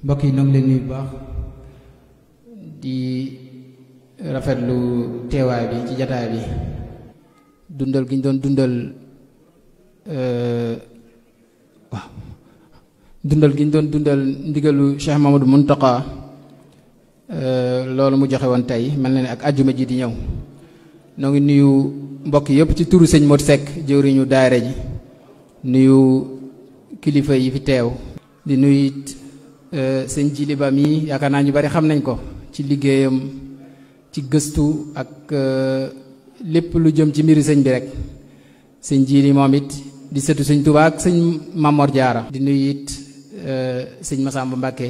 mbokk yi ñoo ngi leen nuyu bu baax di rafetlu teewaay bi ci jataay bi dundal gi ñu doon dundal dundal gi ñu doon dundal ndigalu Cheikh Mamadou Mountakha loolu mu joxe woon tey mel na ne ak àjjuma ji di ñëw noo ngi nuyu mbokk yëpp ci turu sëñ Modou Seck jëwriñu daayira ji nuyu kilifa yi fi teew di nuyu it sëñ Jili Ba mi yaakaar naa ñu bari xam nañ ko ci liggéeyam ci gëstu ak lépp lu jëm ci mbiri sëñ bi rek sëñ Jili moom it di sëtu sëñ Touba ak sëñ Mamor Diarra di nuyu it sëñ Massamba Mbacke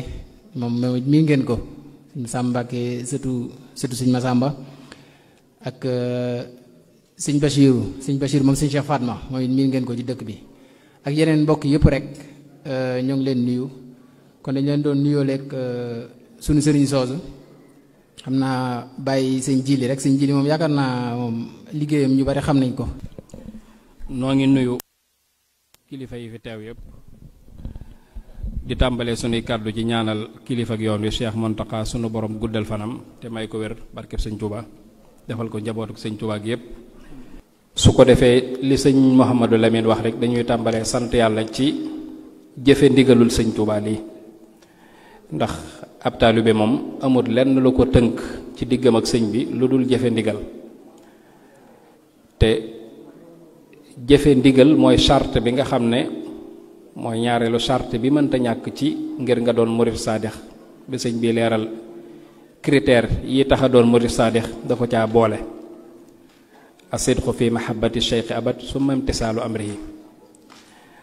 moom it mii ngeen ko sëñ Massamba Mbacke sëtu sëñ Massamba ak sëñ Bachir moom sëñ Cheikh Fatma moom it mii ngeen ko ci dëkk bi ak yeneen mbokk yëpp rek ñoo ngi leen nuyu kon dañ leen doon nuyoo leeg sunu sëriñ soosu xam naa bàyyi sëñ Jili rek sëñ Jili moom yaakaar naa moom liggéeyam ñu bari xam nañ ko. noo ngi nuyu kilifa yi fi teew yëpp di tàmbalee sunuy kàddu ci ñaanal kilifa ak yoon wi Cheikh Mountakha sunu borom guddal fanam te may ko wér barkeb sëñ Touba defal ko njabootu sëñ Touba gi yëpp. su ko defee li sëñ Mouhamadou Lamine wax rek dañuy tàmbalee sant yàlla ci jëfe ndigalul sëñ Touba lii ndax ab taalibe moom amul lenn lu ko tënk ci diggam ak sëñ bi lu dul jëfe ndigal te jëfe ndigal mooy charte bi nga xam ne mooy ñaareelu charte bi mënta ñàkk ci ngir nga doon murid saadix bi sëñ bi leeral critère yi tax a doon murid saadix da ko caa boole asidqu fi mahabbati cheikh abad summa imtisaalu amrihi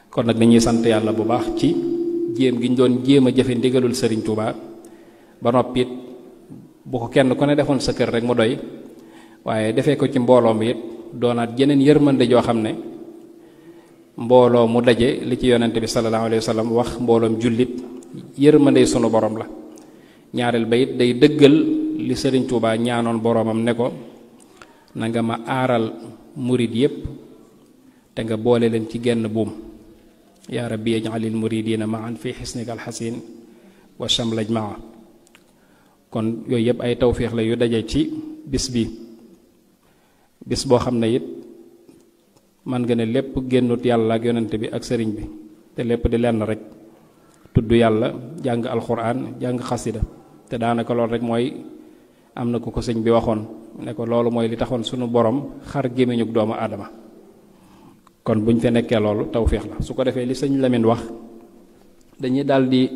kon nag dañuy sant yàlla bu baax ci jéem gi ñu doon jéem a jëfe ndigalul sëriñ Touba ba noppi it bu ko kenn ku ne defoon sa kër rek mu doy waaye defee ko ci mbooloo mi it doonaat jeneen yërmande joo xam ne mbooloo mu daje li ci yonente bi sallallahu alayhi wa sallam wax mbooloom jullit yërmande sunu borom la ñaareel ba it day dëggal li sëriñ Touba ñaanoon boromam ne ko na nga ma aaral murid yépp te nga boole leen ci genn buum yaa rabbi ij'alil muridina ma'an fi xisnika alxasin wa shamlaj maa kon yooyu yëpp ay tawfiix la yu daje ci bis boo xam ne it man nga ne lépp génnut yàlla ak yonent bi ak sëriñ bi te lépp di lenn rek tudd yàlla jàng alxuraan jàng xasida te daanaka loolu rek mooy am na ku ko sëñ bi waxoon ne ko loolu mooy li taxoon sunu borom xar gémmiñug doomu aadama kon buñ fe nekkee loolu tawfiix la su ko defee li sëñ Lamine wax dañuy daal di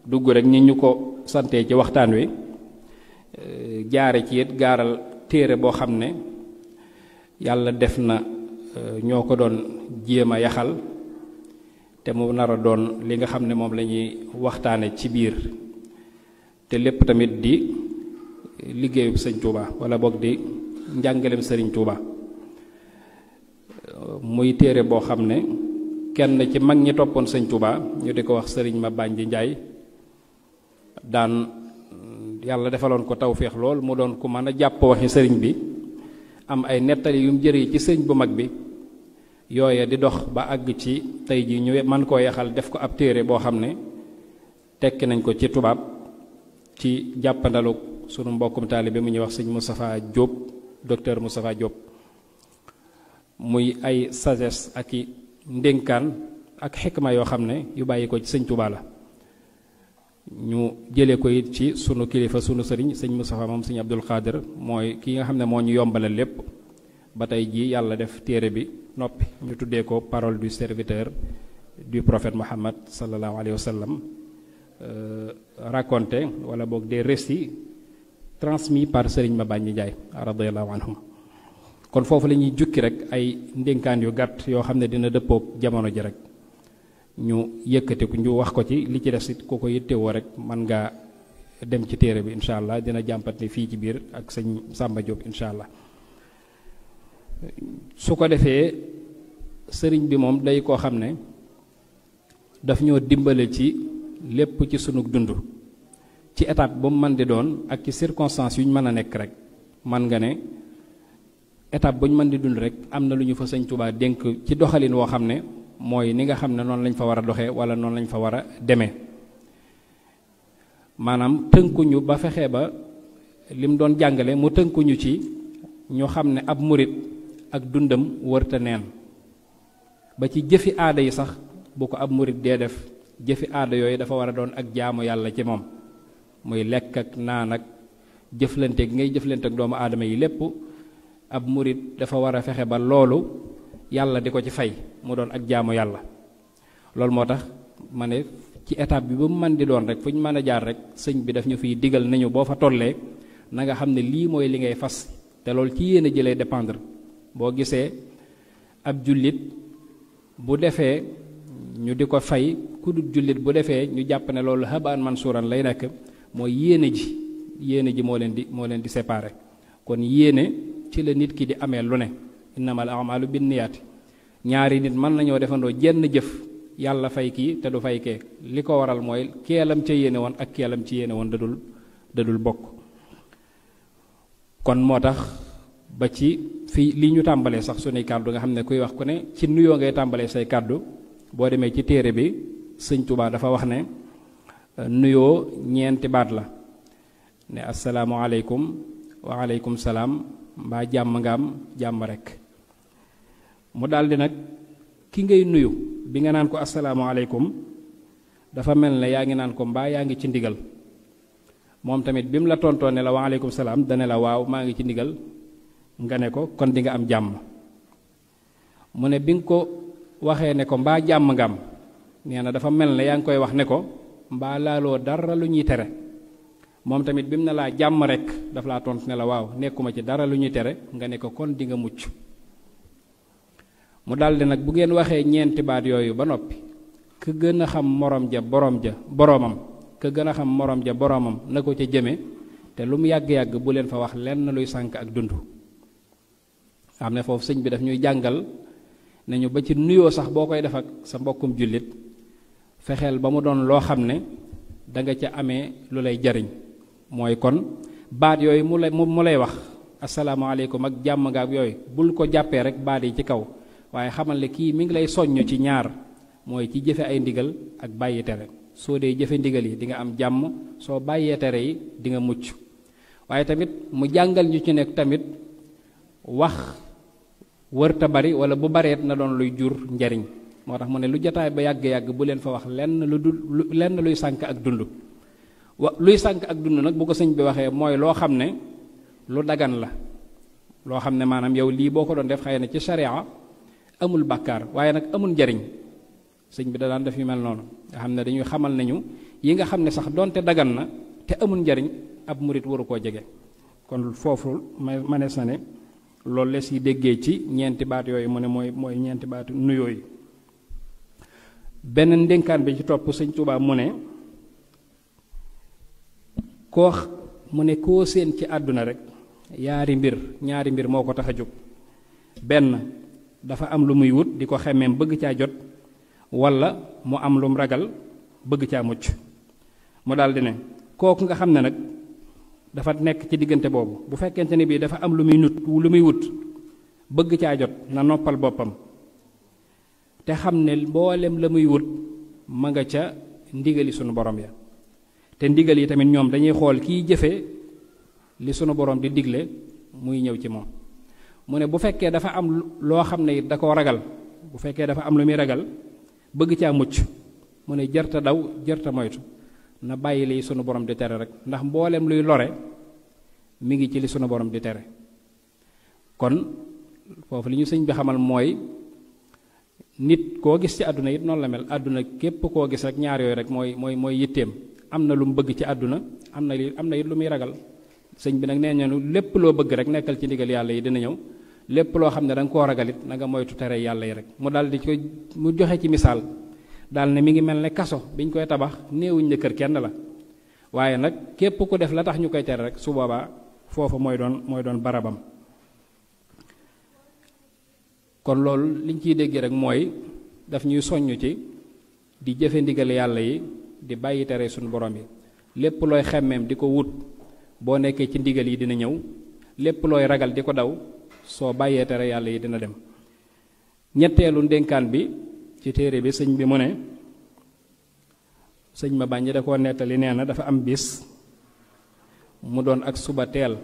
dugg rek ñi ñu ko santee ci waxtaan wi jaare ci it gaaral téere boo xam ne yàlla def na ñoo ko doon jéem a yaxal te mu nar a doon li nga xam ne moom la ñuy waxtaane ci biir te lépp tamit di liggéeyub sëñ Touba wala boog di njàngaleem sëriñ Touba muy téere boo xam ne kenn ci mag ñi toppoon sëñ Touba ñu di ko wax sëriñ Mabandji Njaay daan yàlla defaloon ko tawféex lool mu doon ku mën a jàpp waxi sëriñ bi am ay nettali yu mu jëri ci sëñ bu mag bi yooye di dox ba àgg ci tey ji ñu man koo yaxal def ko ab téere boo xam ne tekki nañ ko ci tubaab ci jàppandalu sunu mbokkum taalibe mu ñuy wax sëñ Moustapha Diop docteur Moustapha Diop muy ay sagesse ak i ndénkaan ak xikma yoo xam ne yu bàyyi ko ci sëñ Touba la ñu jëlee ko it ci sunu kilifa sunu sëriñ sëñ Moustapha moom sëñ Abdul Qadir mooy ki nga xam ne moo ñu yombalal lépp ba tey jii yàlla def téere bi noppi ñu tuddee ko parole du serviteur du prophète Mohammed sallallahu alayhi wa sallam raconté wala boog des récits transmis par sëriñ Mabandji Ndiaye radiyallahu anhum kon foofu la ñuy jukki rek ay ndénkaan yu gàtt yoo xam ne dina dëppook jamono ji rek ñu yëkkatiku ñu wax ko ci li ci des it ku ko yittewoo rek man ngaa dem ci téere bi incha allah dina jàmpat ni fii ci biir ak sëñ Samba Diop incha allah su ko defee sëriñ bi moom day koo xam ne daf ñoo dimbale ci lépp ci sunu dund ci étape ba mu mën di doon ak ci circonstances yu ñu mën a nekk rek man nga ne étape bu ñu mën di dund rek am na lu ñu fa sëñ Touba dénk ci doxalin woo xam ne mooy ni nga xam ne noonu lañ fa war a doxee wala noonu lañ fa war a demee maanaam tënkuñu ba fexe ba lim doon jàngale mu tënkuñu ci ñu xam ne ab murit ak dundam wërta neen ba ci jëfi aada yi sax bu ko ab murit dee def jëfi aada yooyu dafa war a doon ak jaamu yàlla ci moom muy lekk ak naan ak jëflante gi ngay jëflante ak doomu aadama yi lépp ab murit dafa war a fexe ba loolu yàlla di ko ci fay mu doon ak jaamu yàlla. loolu moo tax ma ne ci étape bi ba mu mën di doon rek fu ñu mën a jaar rek sëñ bi daf ñu fiy digal nañu boo fa tollee na nga xam ne lii mooy li ngay fas te loolu ci yéen a jëlee dépendre boo gisee ab jullit bu defee ñu di ko fay ku dul jullit bu defee ñu jàpp ne loolu habaan mansuuran lay nekk mooy yéene ji moo leen di séparé kon yéene ci la nit ki di amee lu ne innamal a'maalu binniyaati ñaari nit mën nañoo defandoo jenn jëf yàlla fay kii te du fay kee li ko waral mooy keelam ca yéene woon ak keelam ci yéene woon dadul bokk. kon moo tax ba ci fii li ñu tàmbalee sax sunuy kàddu nga xam ne kuy wax ku ne ci nuyoo ngay tàmbalee say kàddu boo demee ci téere bi sëñ Tuubaa dafa wax ne nuyoo ñeenti baat la ne assalaamu aleykum wa aleykum salaam mbaa jàmm nga am jàmm rekk mu daldi nag ki ngay nuyu bi nga naan ko assalaamu aleykum dafa mel ne yaa ngi naan ko mbaa yaa ngi ci ndigal moom tamit bi mu la tontoo ne la wa aleykum salaam dane la waaw maa ngi ci ndigal nga ne ko kon di nga am jàmm mu ne bi nga ko waxee ne ko mbaa jàmm nga am nee na dafa mel ne yaa ngi koy wax ne ko mbaa laaloo dara lu ñuy tere moom tamit bi mu ne laa jàmm rekk daf laa tontu ne la waaw nekkuma ci dara lu ñuy tere nga ne ko kon di nga mucc mu daldi nag bu ngeen waxee ñeenti baat yooyu ba noppi ka gën a xam morom ja boroomam ka gën a xam morom ja boroomam na ko ca jëme te lu mu yàgg-yàgg bu leen fa wax lenn luy sànk ak dund xam ne foofu sëñ bi daf ñuy jàngal nañu ba ci nuyoo sax boo koy def ak sa mbokkum jullit fexeel ba mu doon loo xam ne danga ca amee lu lay jariñ mooy kon baat yooyu mu lay wax asalaamaaleykum ak jàmm nga ak yooyu bul ko jàppee rek baat yi ci kaw waaye xamal ne kii mi ngi lay soññ ci ñaar mooy ci jëfe ay ndigal ak bàyyi tere soo dee jëfe ndigal yi di nga am jàmm soo bàyyee tere yi di nga mucc waaye tamit mu jàngal ñu ci nekk tamit wax wërta bari wala bu bareet na doon luy jur njariñ moo tax mu ne lu jotaay ba yàgg-yàgg bu leen fa wax lenn luy sànk ak dund luy sànk ak dund nag bu ko sëñ bi waxee mooy loo xam ne lu dagan la loo xam ne maanaam yow lii boo ko doon def xëy na ci sharia amul bàkkaar waaye nag amul njariñ sëñ bi da daan def yu mel noonu nga xam ne dañuy xamal nañu yi nga xam ne sax donte dagan na te amul njariñ ab murit waru koo jege kon foofu manees na ne loolu la si déggee ci ñeenti baat yooyu mu ne mooy ñeenti baat nuyoo yi benn ndénkaan bi ci topp sëñ Tuubaa mu ne koo seen ci àdduna rek ñaari mbir moo ko tax a jóg benn dafa am lu muy wut di ko xemmeem bëgg caa jot walla mu am lum ragal bëgg caa mucc mu daldi ne kooku nga xam ne nag dafa nekk ci diggante boobu bu fekkente ni bii dafa am lu muy wut bëgg caa jot na noppal boppam te xam ne mboolem la muy wut ma nga ca ndigali sunu borom ya te ndigal yi tamit ñoom dañuy xool kiy jëfe li sunu borom di digle muy ñëw ci moom mu ne bu fekkee dafa am loo xam ne it da koo ragal bu fekkee dafa am lu muy ragal bëgg caa mucc mu ne jërta daw jërta moytu na bàyyi li sunu borom di tere rek ndax mboolem luy lore mi ngi ci li sunu borom di tere kon foofu li ñu sëñ bi xamal mooy nit koo gis ci àdduna it noonu la mel àdduna képp koo gis rek ñaar yooyu rek mooy yitteem am na lu mu bëgg ci àdduna am na it lu muy ragal sëñ bi nag nee nañu lépp loo bëgg rek nekkal ci ndigal yàlla yi dina ñëw lépp loo xam ne da nga koo ragalit na nga moytu tere yàlla yi rek mu daal di ko mu joxe ci misaal daal ne mi ngi mel ne kaso biñ koy tabax néewuñ ne kër kenn la waaye nag képp ku def la tax ñu koy tere rek su boobaa foofa mooy doon barabam kon loolu liñ ciy déggee rek mooy daf ñuy soññ ci di jëfe ndigal yàlla yi di bàyyi tere suñu borom yi lépp looy xemmeem di ko wut boo nekkee ci ndigal yi dina ñëw lépp looy ragal di ko daw soo bàyyee tere yàlla yi dina dem ñetteelu ndénkaan bi ci téere bi sëñ bi mu ne sëñ ma bàññi da koo nettali nee na dafa am bis mu doon ak suba teel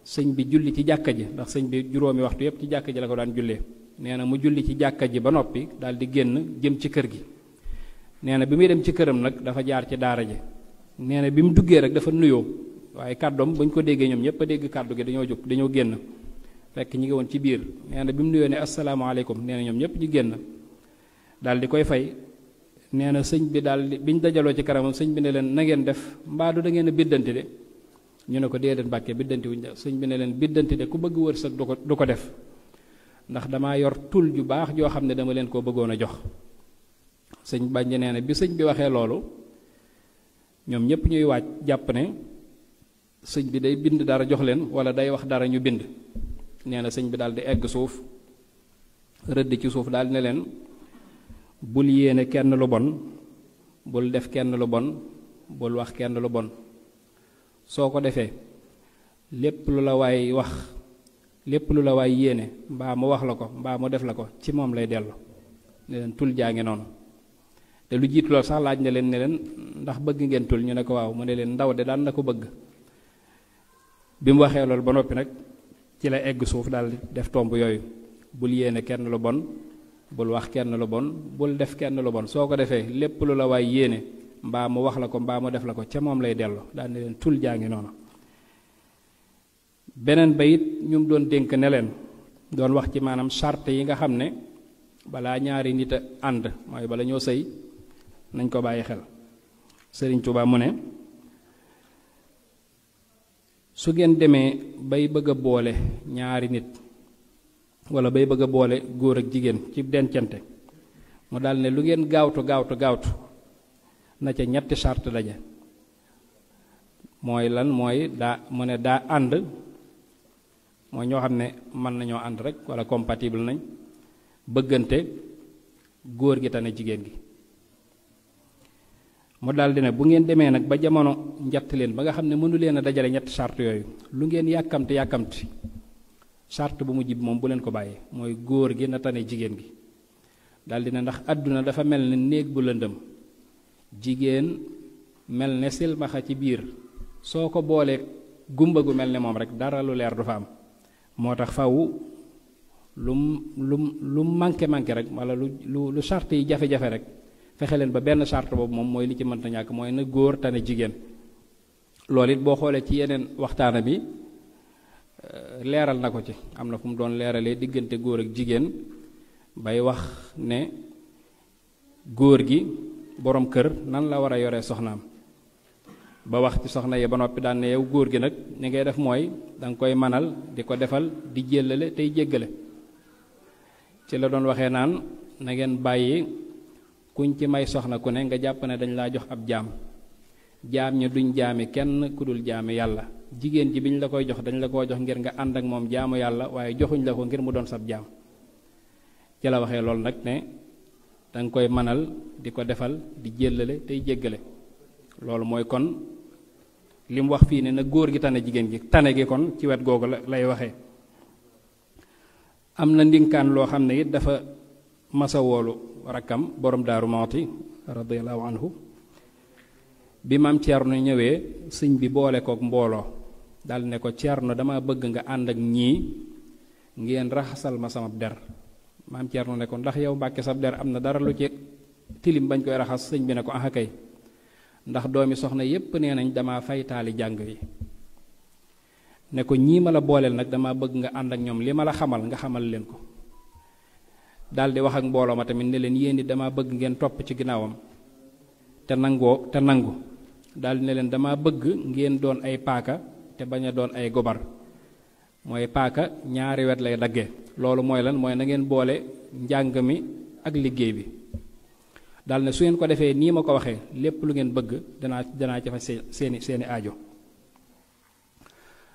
sëñ bi julli ci jàkka ji ndax sëñ bi juróomi waxtu yépp ci jàkka ji la ko daan jullee nee na mu julli ci jàkka ji ba noppi daal di génn jëm ci kër gi nee na bi muy dem ci këram nag dafa jaar ci daara ji nee na bi mu duggee rek dafa nuyoo waaye kàddoom bañ ko déggee ñoom ñëpp a dégg kàddu gi dañoo jóg dañoo génn fekk ñi ngi woon ci biir nee na bi mu nuyoo ne asalaamaaleykum nee na ñoom ñëpp ñu génn daal di koy fay nee na sëñ bi daal di biñ dajaloo ci kanamam sëñ bi ne leen na ngeen def mbaadu da ngeen a biddanti de ñu ne ko déedéet Mbàkke biddanti wuñ sëñ bi ne leen biddanti de ku bëgg wërsëg du ko def ndax damaa yor tul ju baax joo xam ne dama leen koo bëggoon a jox sëñ Bàññi nee na bi sëñ bi waxee loolu ñoom ñëpp ñuy waaj jàpp ne sëñ bi day bind dara jox leen wala day wax dara ñu bind nee na sëñ bi daal di egg suuf rëdd ci suuf daal ne leen bul yéene kenn lu bon bul def kenn lu bon bul wax kenn lu bon soo ko defee lépp lu la waay wax lépp lu la waay yéene mbaa mu wax la ko mbaa mu def la ko ci moom lay dellu ne leen tul jaa ngi noonu te lu jiitu loolu sax laaj na leen ne leen ndax bëgg ngeen tul ñu ne ko waaw mu ne leen ndaw de daan na ko bëgg bi mu waxee loolu ba noppi nag ci la egg suuf daal di def tomb yooyu bul yéene kenn lu bon bul wax kenn lu bon bul def kenn lu bon soo ko defee lépp lu la waay yéene mbaa mu wax la ko mbaa mu def la ko ca moom lay dellu daal ne leen tul jaa ngi noonu beneen ba it ñu mu doon dénk ne leen doon wax ci maanaam charte yi nga xam ne balaa ñaari nit a ànd mooy bala ñoo sëy nañ ko bàyyi xel Sëriñ Tuubaa mu ne su ngeen demee bay bëgg a boole ñaari nit wala bay bëgg a boole góor ak jigéen ci dencante mu daal ne lu ngeen gaawtu na ca ñetti charte daje mooy lan mooy mu ne daa ànd mooy ñoo xam ne mën nañoo ànd rek wala compatible nañ bëggante góor gi tane jigéen gi mu daldi ne bu ngeen demee nag ba jamono njatt leen ba nga xam ne mënu leen a dajale ñetti charte yooyu lu ngeen yàkkamti charte bu mujj bi moom bu leen ko bàyyee mooy góor gi na tane jigéen gi daldi ne ndax àdduna dafa mel ne néeg bu lëndëm jigéen mel ne silmaxa ci biir soo ko boolee gumba gu mel ne moom rek dara lu leer du fa am moo tax faw lu manqué rek wala lu charte yi jafe-jafe rek fexe leen ba benn charte boobu moom mooy li ci mënta ñàkk mooy na góor tane jigéen loolu it boo xoolee ci yeneen waxtaana bi leeral na ko ci am na fu mu doon leeralee diggante góor ak jigéen bay wax ne góor gi boroom kër nan la war a yore soxnaam ba wax ci soxna yi ba noppi daan ne yow góor gi nag ni ngay def mooy danga koy manal di ko defal di jéllale tey jéggale ci la doon waxee naan na ngeen bàyyi kuñ ci may soxna ku ne nga jàpp ne dañ laa jox ab jaam ñi duñ jaami kenn ku dul jaami yàlla jigéen ji biñ la koy jox dañ la koo jox ngir nga ànd ak moom jaamu yàlla waaye joxuñ la ko ngir mu doon sab jaam ci la waxee loolu nag ne danga koy manal di ko defal di jéllale tey jéggale loolu mooy kon li mu wax fii ne na góor gi tane jigéen gi tane gi kon ci wet googu lay waxee am na ndinkaan loo xam ne it dafa masa woolu rakkam borom Daaru Muxti radiyallahu anhu bi maam Ceerno ñëwee sëñ bi boole kook mbooloo dal ne ko Ceerno dama bëgg nga ànd ak ñii ngeen raxasal ma sama der maam Ceerno ne ko ndax yow Mbàkke sab der am na dara lu ci tilim bañ koy raxas sëñ bi ne ko aha kay ndax doomi soxna yépp nee nañ dama faytaali jàng yi ne ko ñii ma la booleel nag dama bëgg nga ànd ak ñoom li ma la xamal nga xamal leen ko daldi wax ak mbooloo ma tamit ne leen yéen it dama bëgg ngeen topp ci ginnaawam te nangu daldi ne leen dama bëgg ngeen doon ay paaka te bañ a doon ay gobar mooy paaka ñaari wet lay dagge loolu mooy lan mooy na ngeen boole njàng mi ak liggéey bi dal ne su ngeen ko defee nii ma ko waxee lépp lu ngeen bëgg danaa ci fa seeni aajo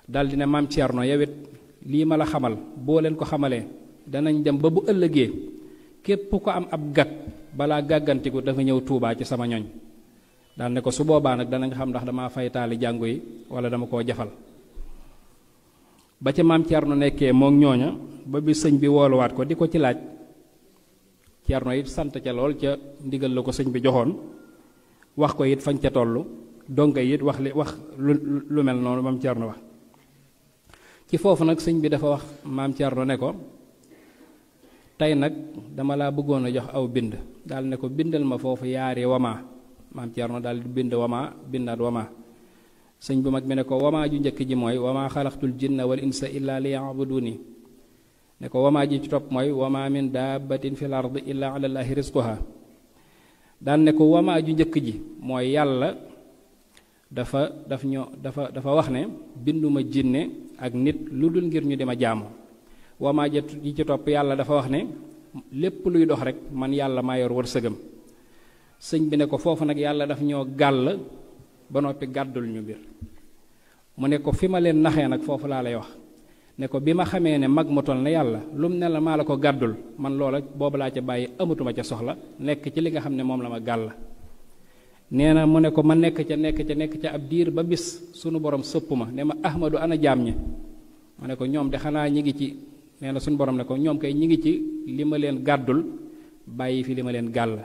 daldi ne maam Ceerno yow it lii ma la xamal boo leen ko xamalee danañ dem ba bu ëllëgee képp ko am ab gag balaa gàggantiku dafa ñëw Tuubaa ci sama ñoñ dal ne ko su boobaa nag danañ xam ndax dama faytaali jàngu yi wala dama koo jafal ba ca maam Ceerno nekkee mook ñooña ba bi sëñ bi wooluwaat ko di ko ci laaj Ceerno it sant ca lool ca ndigal la ko sëñ bi joxoon wax ko it fañ ca toll donga it wax lu mel noonu maam Cerno wax ci foofu nag sëñ bi dafa wax maam Cerno ne ko tey nag dama laa bëggoon a jox aw bind daal ne ko bindal ma foofu yaari wamaa maam Cerno daal di bind wamaa bindaat wamaa sëñ bu mag bi ne ko wamaa ju njëkk ji mooy wamaa xalaqtul jinna wal insa illa liya'buduni ne ko wamaa ji ci topp mooy wamaa min dabbatin fil ardi illa ala llahi rizquha daal ne ko wamaa ju njëkk ji mooy yàlla dafa wax ne binduma jinne ak nit lu dul ngir ñu di ma jaamu wamaa ji ci topp yàlla dafa wax ne lépp luy dox rek man yàlla maa yor wërsëgam sëñ bi ne ko foofu nag yàlla daf ñoo gàll ba noppi gàddul ñu mbir mu ne ko fi ma leen naxee nag foofu laa lay wax ne ko bi ma xamee ne mag mu toll ne yàlla lum ne la maa la ko gàddul man loola boobu laa ca bàyyi amatuma ca soxla nekk ci li nga xam ne moom la ma gàll nee na mu ne ko ma nekk ca ab diir ba bis sunu borom sëpp ma ne ma ahmadu ana jaam ñi ma ne ko ñoom de xanaa ñi ngi ci nee na sunu borom ne ko ñoom kay ñi ngi ci li ma leen gàddul bàyyi fi li ma leen gàll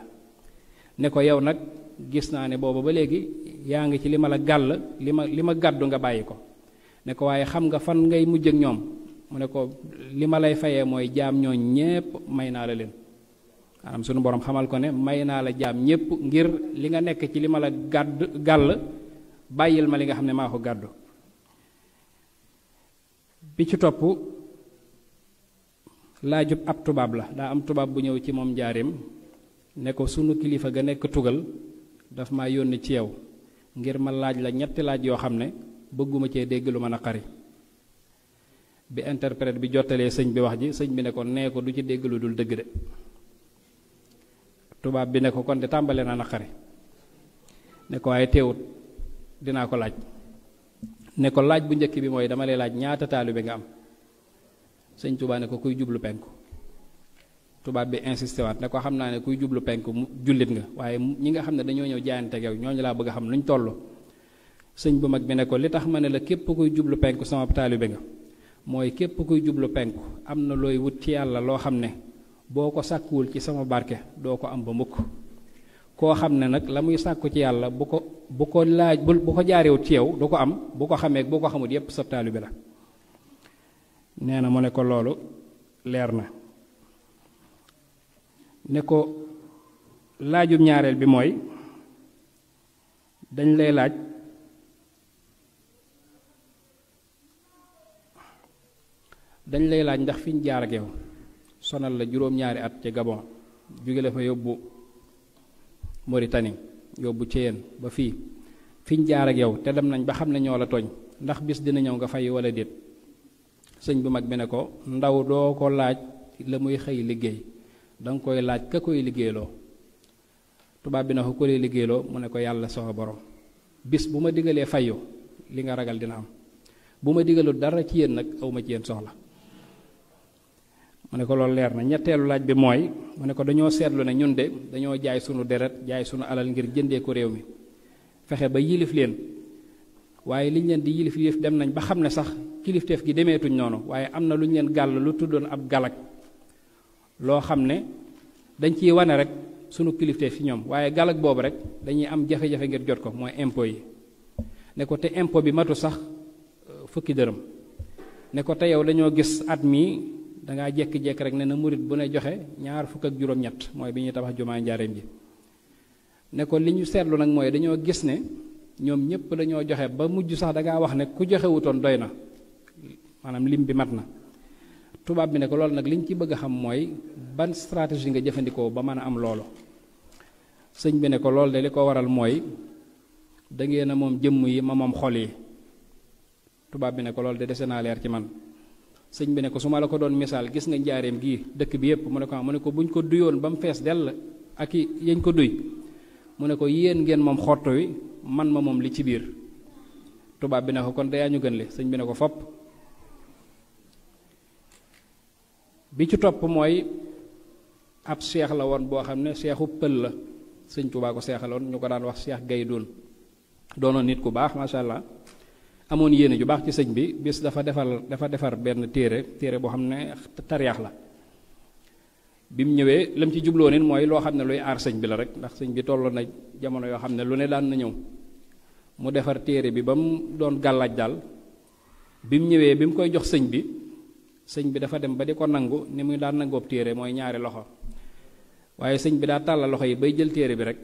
ne ko yow nag gis naa ne booba ba léegi yaa ngi ci li ma la gàll li ma gàddu nga bàyyi ko ne ko waaye xam nga fan ngay mujj ak ñoom mu ne ko li ma lay fayee mooy jaam ñooñ ñépp may naa la leen maanaam sunu borom xamal ko ne may naa la jaam ñépp ngir li nga nekk ci li ma la gàll bàyyil ma li nga xam ne maa ko gàddu bi ci topp laajub ab tubaab la daa am tubaab bu ñëw ci moom njaareem ne ko sunu kilifa ga nekk tugal daf ma yónni ci yow ngir ma laaj la ñetti laaj yoo xam ne bëgguma cee dégg lu ma naqari bi interprète bi jottalee sëñ bi wax ji sëñ bi ne ko nee ko du ci dégg lu dul dëgg de tubaab bi ne ko kon de tàmbale na naqari ne ko waaye teewut dinaa ko laaj ne ko laaj bu njëkk bi mooy dama lay laaj ñaata taalibe nga am sëñ Tuubaa ne ko kuy jublu penku tubaab bi insisté waat ne ko xam naa ne kuy jublu penku jullit nga waaye ñi nga xam ne dañoo ñëw jaayante ak yow ñooñu laa bëgg a xam nuñ toll sëñ bu mag bi ne ko li tax ma ne la képp kuy jublu penku sama taalibe nga mooy képp kuy jublu penku am na looy wut ci yàlla loo xam ne boo ko sàkkuwul ci sama barke doo ko am ba mukk koo xam ne nag la muy sàkku ci yàlla bu ko jaarewut ci yow du ko am bu ko xamee bu ko xamut yépp sab taalibe la nee na mu ne ko loolu leer na ne ko laajum ñaareel bi mooy dañ lay laaj ndax fi ñu jaar ak yow sonal la juróom-ñaari at ca Gabon jóge la fa yóbbu Mauritanie yóbbu Thiéyène ba fii fi ñu jaar ak yow te dem nañ ba xam ne ñoo la tooñ ndax bis dina ñëw nga fay wala déet sëñ bu mag bi ne ko ndaw doo ko laaj la muy xëy liggéey danga koy laaj ka koy liggéeyloo tubaab bi na ko lay liggéeyloo mu ne ko yàlla sama borom bis bu ma digalee fayu li nga ragal dina am bu ma digalul dara ci yéen nag awma ci yéen soxla mu ne ko loolu leer na ñetteelu laaj bi mooy mu ne ko dañoo seetlu ne ñun de dañoo jaay sunu deret jaay sunu alal ngir jëndee ko réew mi fexe ba yilif leen waaye liñ leen di yilif dem nañ ba xam ne sax kilifteef gi demeetuñ noonu waaye am na lu ñu leen gàll lu tuddoon ab galak loo xam ne dañ ciy wane rek sunu kilifteef ci ñoom waaye galak boobu rek dañuy am jafe-jafe ngir jot ko mooy impôt yi ne ko te impôt bi matu sax fukki dërëm ne ko te yow dañoo gis at mii dangaa jekki-jekki rek ne na murit bu ne joxe ñaar fukk ak juróom-ñett mooy bi ñuy tabax jumaa njaareem ji ne ko li ñu seetlu nag mooy dañoo gis ne ñoom ñëpp dañoo joxe ba mujj sax dangaa wax ne ku joxewutoon doy na maanaam lim bi mat na tubaab bi ne ko loolu nag li ñu ci bëgg a xam mooy ban stratégie nga jëfandikoo ba mën a am loolu sëñ bi ne ko loolu de li ko waral mooy da ngeen a moom jëmm yi ma moom xol yi tubaab bi ne ko loolu de dese naa leer ci man sëñ bi ne ko su ma la ko doon misaal gis nga njaareem gii dëkk bi yépp mu ne ko buñ ko duyoon ba mu fees dell ak i yañ ko duy mu ne ko yéen ngeen moom xottu wi man ma moom li ci biir tubaab bi ne ko kon dayaa ñu gën le sëñ bi ne ko fopp bi ci topp mooy ab seex la woon boo xam ne seexu pël la sëñ Tuubaa ko seexaloon ñu ko daan wax seex gay doonoon nit ku baax macha allah amoon yéene ju baax ci sëñ bi bis dafa defar benn téere boo xam ne tariyaax la bi mu ñëwee lam ci jubloo nit mooy loo xam ne luy aar sëñ bi la rek, ndax sëñ bi tolloon na jamono yoo xam ne lu ne daan na ñëw. mu defar téere bi ba mu doon gàllaaj daal bi mu ñëwee bi mu koy jox sëñ bi dafa dem ba di ko nangu ni muy daan nangoob téere mooy ñaari loxo, waaye sëñ bi daa tàllal loxo yi bay jël téere bi rek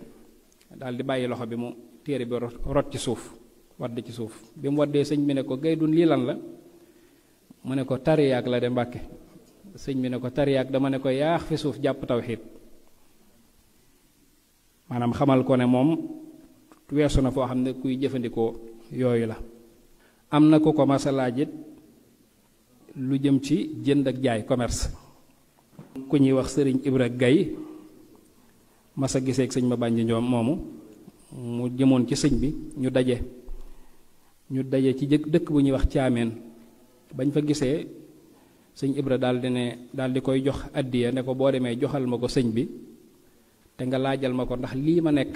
daal di bàyyi loxo bi mu téere bi rot ci suuf, wadd ci suuf. bi mu waddee sëñ bi ne ko gay dun lii lan la, mu ne ko tariyaak la de Mbàkke. sëñ bi ne ko tariyaak dama ne ko yaax fi suuf jàpp tawxiid, maanaam xamal ko ne moom weesu na foo xam ne kuy jëfandikoo yooyu la. am na ku ko mas a laaj it lu jëm ci jënd ak jaay commerce, ku ñuy wax sëriñ Ibra Gay mas a gisee ak sëñ ma bànji ñoom moomu mu jëmoon ci sëñ bi ñu daje ci dëkk bu ñuy wax caameen. bañ fa gisee sëñ Ibra daal di koy jox addiya ne ko boo demee joxal ma ko sëñ bi te nga laajal ma ko ndax lii ma nekk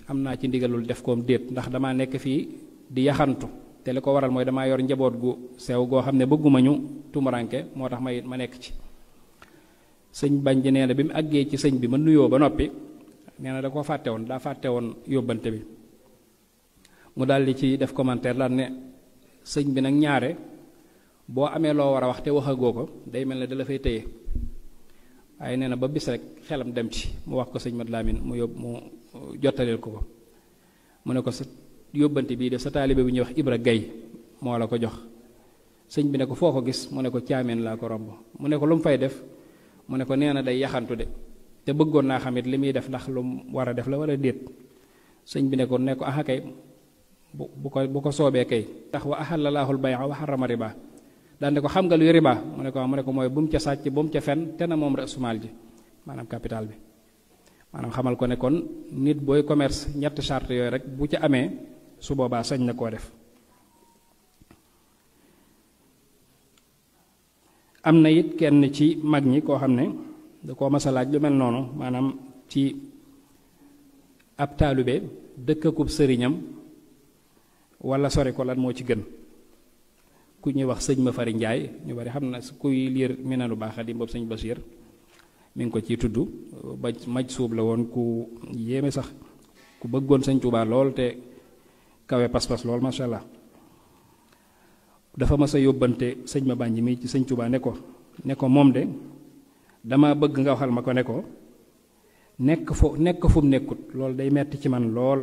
am naa ci ndigalul def koom déet, ndax damaa nekk fii di yaxantu te li ko waral mooy damaa yor njaboot gu sew goo xam ne bëgguma ñu tumuranke moo tax ma nekk ci. sëñ bañ ji nee na bi mu àggee ci sëñ bi ma nuyoo ba noppi nee na da koo fàtte woon daa fàtte woon yóbbante bi, mu daal di ci def commentaire daal ne sëñ bi nag ñaare boo amee loo war a wax te waxagoo ko day mel ne da la fay téye, waaye nee na ba bis rek xelam dem ci mu wax ko sëñ Mat Lamin mu jottaleel ko mu ne ko sa yóbbante bii de sa taalibe bu ñuy wax Ibra Gay moo la ko jox. sëñ bi ne ko foo ko gis, mu ne ko caameen laa ko romb. mu ne ko lu mu fay def, mu ne ko nee na day yaxantu de te bëggoon naa xamit li muy def ndax lu mu war a def la war a déet. sëñ bi ne ko aha kay bu ko soobee kay tax wa ahalla laahul bay'a wa harrama riba daan ne ko xam nga luy riba, mu ne ko mooy bu mu ca sàcc bu mu ca fen te na moom rasumaal ji maanaam capital bi. maanaam xamal ko ne kon nit booy commerce ñetti charte yooyu rek bu ca amee su boobaa sañ na koo def. am na it kenn ci mag ñi koo xam ne da koo mas a laaj lu mel noonu, maanaam ci ab taalibe dëkkakub sëriñam wala sori ko lan moo ci gën. ku ñuy wax sëñ ma fari njaay ñu bari xam na kuy liir Minanu Baaxadim boobu sëñ Basiir mi ngi ko ciy tudd ba maj suub la woon ku yéeme sax ku bëggoon sëñ Tuubaa lool te kawe pas-pas lool masha Allah. dafa mas a yóbbante sëñ ma bànji mi ci sëñ Tuubaa ne ko moom de dama bëgg nga waxal ma ko ne ko nekk fu mu nekkut loolu day metti ci man lool,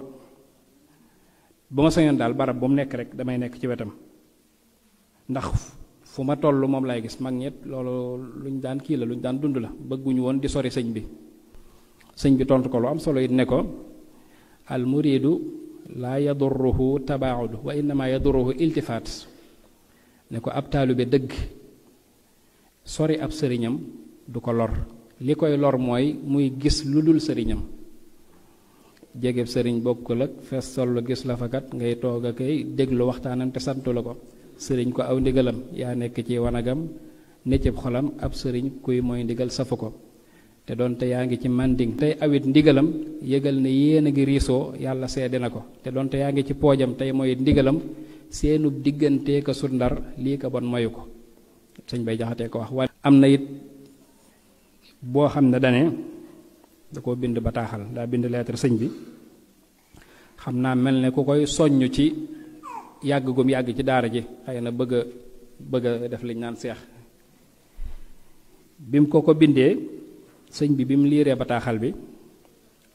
ba ma sañoon daal barab bu mu nekk rek damay nekk ci wetam, ndax fu ma toll moom lay gis. mag ñett loolu luñ daan kii la luñ daan dund la, bëgguñu woon di sori sëñ bi. sëñ bi tontu ko lu am solo it ne ko al muridu laa yadurruhu tabaaudu wa innama yadurruhu iltifaat, ne ko ab taalibe dëgg sori ab sëriñam du ko lor, li koy lor mooy muy gis lu dul sëriñam. jegeb sëriñ bokkul ak fees sollu gis la fakat ngay toog a kay déglu waxtaanam te santu la ko. sëriñ ko aw ndigalam yaa nekk ci wanagam necceb xolam, ab sëriñ kuy mooy ndigal safu ko. te doonte yaa ngi ci manding tey awit ndigalam yëgal ne yéen a ngi riisoo yàlla seede na ko. te doonte yaa ngi ci poojam tey mooy ndigalam seenub diggante ka sut ndar lii ka bon moyu ko. sëñ Bay Jaxate ko wax. am na it boo xam ne dane da koo bind bataaxal, daa bind lettre sëñ bi, xam naa mel ne ku koy soññ ci yàgg gum yàgg ci daara ji, xëy na bëgg a def liñ naan seex. bi mu ko bindee sëñ bi mu liiree bataaxal bi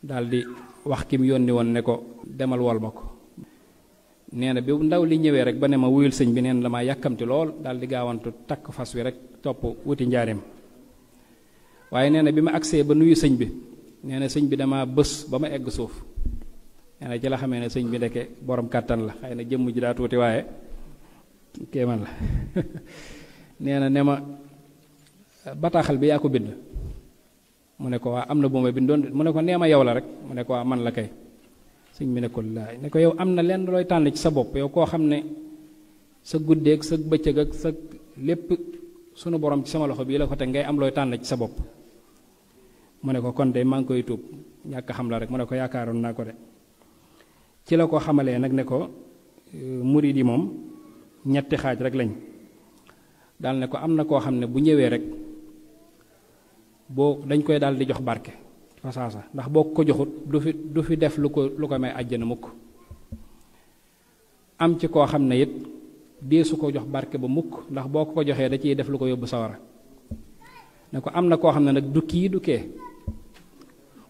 daldi wax ki mu yónni woon ne ko demal wol ma ko. nee na bi ndaw li ñëwee rek ba ne ma wuyul sëñ bi, nee na damaa yàkkamti lool daldi gaawantu takk fas wi rek topp wuti njaareem. waaye nee na bi ma agsee ba nuyu sëñ bi, nee na sëñ bi dama bës ba ma egg suuf. nee na ci la xamee ne sëñ bi ndeke borom kàttan la, xëy na jëmm ji daa tuuti waaye kéemaan la. nee na ne ma bataaxal bi yaa ko bind, mu ne ko waa am na bu ma bindoon, mu ne ko nee ma yow la rek, mu ne ko waa man la kay. sëñ bi ne ko laay ne ko yow am na lenn looy tànn ci sa bopp, yow koo xam ne sa guddeeg sa bëccëg ak sa lépp sunu borom ci sama loxo bii la ko teg, ngay am looy tànn ci sa bopp. mu ne ko kon de maa ngi koy tuub, ñàkk xam la rek. mu ne ko yaakaaroon naa ko de. ci la ko xamalee nag ne ko murid yi moom ñetti xaaj rek lañ. daal ne ko am na koo xam ne bu ñëwee rek boo dañ koy daal di jox barke fa saasa ndax boo ko joxut du fi def lu ko may àjjana mukk. am ci koo xam ne it deesu ko jox barke ba mukk ndax boo ko joxee da ciy def lu ko yóbbu sawara ne ko am na koo xam ne nag du kii du kee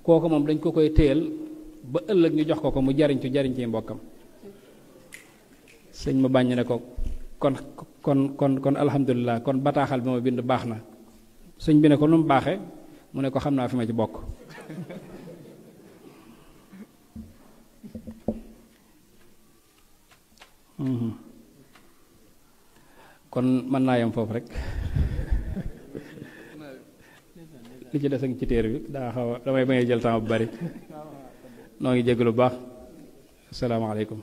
kooku moom dañ ko koy téyal ba ëllëg ñu jox ko mu jariñ ci mbokkam. sëñ ma bàññ ne ko kon alhamdulilah kon bataaxal bi ma bind baax na. sëñ bi ne ko nu mu baaxee mu ne ko xam naa fi ma ci bokk. kon mën naa yem foofu rek li ci des ak ci téere bi daa xaw a damay bañ a jël temps bu bari noo ngi jégg lu baax asalaamaaleykum.